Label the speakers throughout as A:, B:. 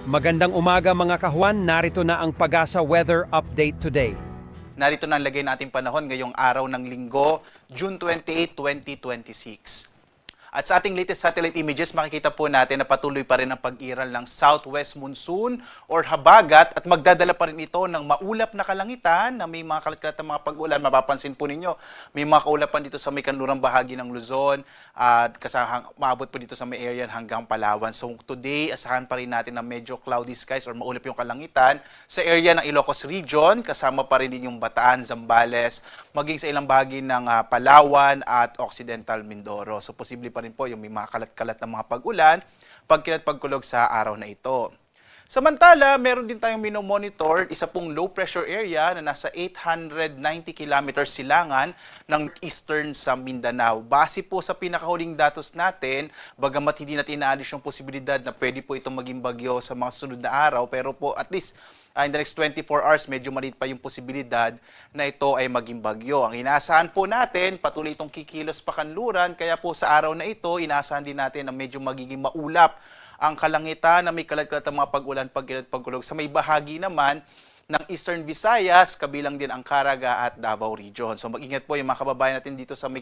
A: Magandang umaga mga kahuan, narito na ang Pag-asa Weather Update today.
B: Narito na ang lagay nating panahon ngayong araw ng Linggo, June 28, 2026. At sa ating latest satellite images, makikita po natin na patuloy pa rin ang pag-iral ng southwest monsoon or habagat at magdadala pa rin ito ng maulap na kalangitan na may mga kalat-kalat na mga pag-ulan. Mapapansin po ninyo, may mga kaulapan dito sa may kanlurang bahagi ng Luzon at maabot po dito sa may area hanggang Palawan. So today, asahan pa rin natin na medyo cloudy skies or maulap yung kalangitan sa area ng Ilocos Region, kasama pa rin din yung Bataan, Zambales, maging sa ilang bahagi ng Palawan at Occidental Mindoro. So posible pa rin po yung may mga kalat-kalat na mga pag-ulan, pagkulog sa araw na ito. Samantala, meron din tayong minomonitor, isa pong low pressure area na nasa 890 kilometers silangan ng eastern sa Mindanao. Base po sa pinakahuling datos natin, bagamat hindi natin inaalis yung posibilidad na pwede po itong maging bagyo sa mga sunod na araw, pero po at least in the next 24 hours, medyo maliit pa yung posibilidad na ito ay maging bagyo. Ang inaasahan po natin, patuloy itong kikilos pa kanluran, kaya po sa araw na ito, inaasahan din natin na medyo magiging maulap ang kalangitan na may kalat-kalat ng mga pag-ulan, pagkulog. Sa may bahagi naman ng Eastern Visayas, kabilang din ang Caraga at Davao Region. So mag-ingat po yung mga kababayan natin dito sa may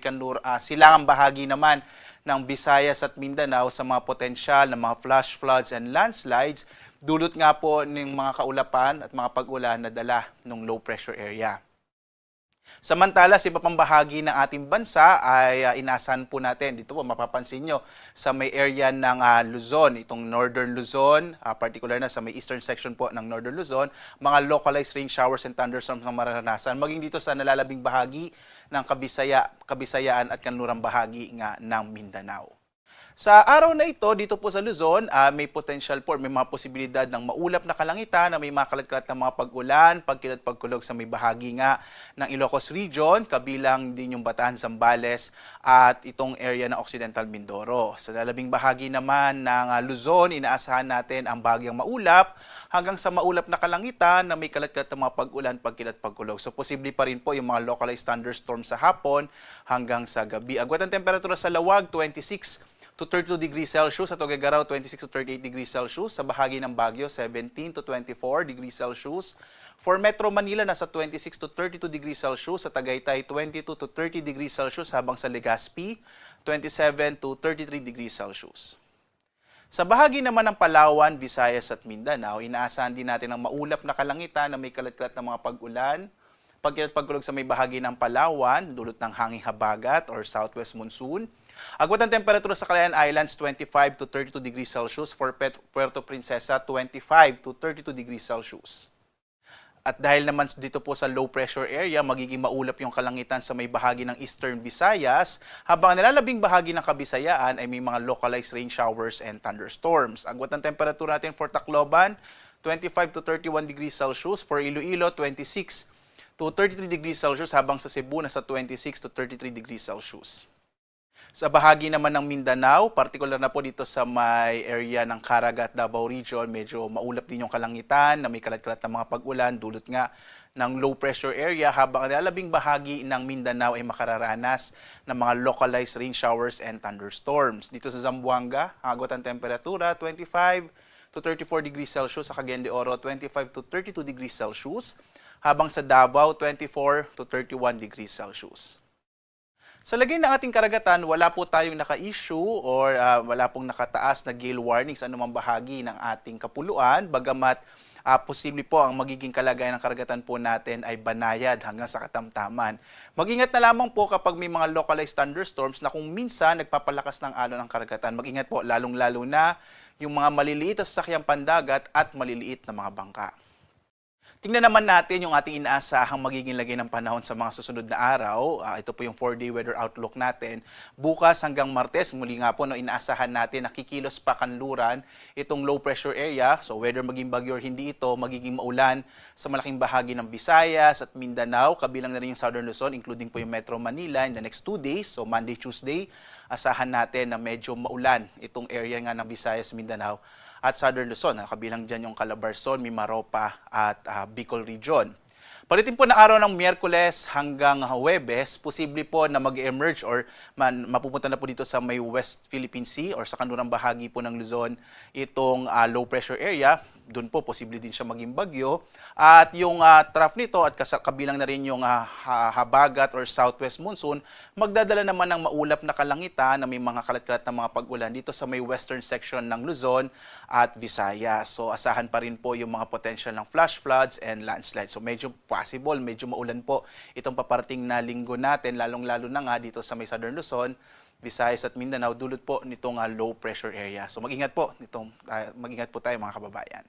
B: silangang bahagi naman ng Visayas at Mindanao sa mga potensyal na mga flash floods and landslides, dulot nga po ng mga kaulapan at mga pag-ulan na dala ng low pressure area. Samantala, sa iba pang bahagi ng ating bansa ay inasahan po natin, dito po mapapansin nyo, sa may area ng Luzon, itong Northern Luzon, particular na sa may eastern section po ng Northern Luzon, mga localized rain showers and thunderstorms na mararanasan, maging dito sa nalalabing bahagi ng Kabisayaan at kanlurang bahagi nga ng Mindanao. Sa araw na ito, dito po sa Luzon, may potential po, may mga posibilidad ng maulap na kalangitan, na may mga kalat-kalat na mga pag-ulan, pagkulog sa may bahagi nga ng Ilocos Region, kabilang din yung Bataan, Zambales at itong area ng Occidental Mindoro. Sa lalabing bahagi naman ng Luzon, inaasahan natin ang bahagyang maulap hanggang sa maulap na kalangitan na may kalat-kalat na mga pag-ulan, pagkulog. So posible pa rin po yung mga localized thunderstorms sa hapon hanggang sa gabi. Agwat ang temperatura sa Lawag, 26 to 32 degrees Celsius, sa Tuguegarao 26 to 38 degrees Celsius, sa bahagi ng Baguio 17 to 24 degrees Celsius. For Metro Manila, nasa 26 to 32 degrees Celsius, sa Tagaytay 22 to 30 degrees Celsius, habang sa Legazpi 27 to 33 degrees Celsius. Sa bahagi naman ng Palawan, Visayas at Mindanao, inaasahan din natin ang maulap na kalangitan na may kalat-kalat na mga pag-ulan, pagkulog sa may bahagi ng Palawan, dulot ng hanging habagat or southwest monsoon. Agwat ang temperatura sa Calayan Islands, 25 to 32 degrees Celsius. For Puerto Princesa, 25 to 32 degrees Celsius. At dahil naman dito po sa low pressure area, magiging maulap yung kalangitan sa may bahagi ng Eastern Visayas, habang nalalabing bahagi ng Kabisayaan ay may mga localized rain showers and thunderstorms. Agwat ang temperatura natin for Tacloban, 25 to 31 degrees Celsius. For Iloilo, 26 to 33 degrees Celsius, habang sa Cebu, nasa 26 to 33 degrees Celsius. Sa bahagi naman ng Mindanao, particular na po dito sa may area ng Caraga at Davao Region, medyo maulap din yung kalangitan na may kalat-kalat na mga pag-ulan, dulot nga ng low pressure area, habang ang nalalabing bahagi ng Mindanao ay makararanas ng mga localized rain showers and thunderstorms. Dito sa Zamboanga, ang agwat ang temperatura, 25 to 34 degrees Celsius, sa Cagayan de Oro, 25 to 32 degrees Celsius, habang sa Davao, 24 to 31 degrees Celsius. Sa lagay ng ating karagatan, wala po tayong naka-issue or wala pong nakataas na gale warning sa anumang bahagi ng ating kapuluan, bagamat posible po ang magiging kalagayan ng karagatan po natin ay banayad hanggang sa katamtaman. Mag-ingat na lamang po kapag may mga localized thunderstorms na kung minsan nagpapalakas ng alon ng karagatan. Mag-ingat po lalong-lalo na yung mga maliliit na sasakyang pandagat at maliliit na mga bangka. Tingnan naman natin yung ating inaasahang magiging lagay ng panahon sa mga susunod na araw. Ito po yung 4-day weather outlook natin. Bukas hanggang Martes, muli nga po no, inaasahan natin na kikilos pa kanluran itong low pressure area. So whether maging bagyo or hindi ito, magiging maulan sa malaking bahagi ng Visayas at Mindanao. Kabilang na rin yung Southern Luzon, including po yung Metro Manila in the next 2 days. So Monday, Tuesday, asahan natin na medyo maulan itong area nga ng Visayas, Mindanao at Southern Luzon. Kabilang dyan yung Calabarzon, Mimaropa at Bicol Region. Pagdating po ng araw ng Miyerkules hanggang Huwebes, posible po na mag-emerge or mapupunta na po dito sa may West Philippine Sea or sa kanlurang bahagi po ng Luzon itong low pressure area. Doon po, posible din siya maging bagyo. At yung trough nito at kabilang na rin yung habagat or southwest monsoon, magdadala naman ng maulap na kalangitan na may mga kalat-kalat na mga pag-ulan dito sa may western section ng Luzon at Visayas. So asahan pa rin po yung mga potential ng flash floods and landslides. So medyo possible, medyo maulan po itong paparating na linggo natin, lalong-lalo na nga dito sa may southern Luzon, Visayas at Mindanao, dulot po nitong low pressure area. So mag-ingat po tayo mga kababayan.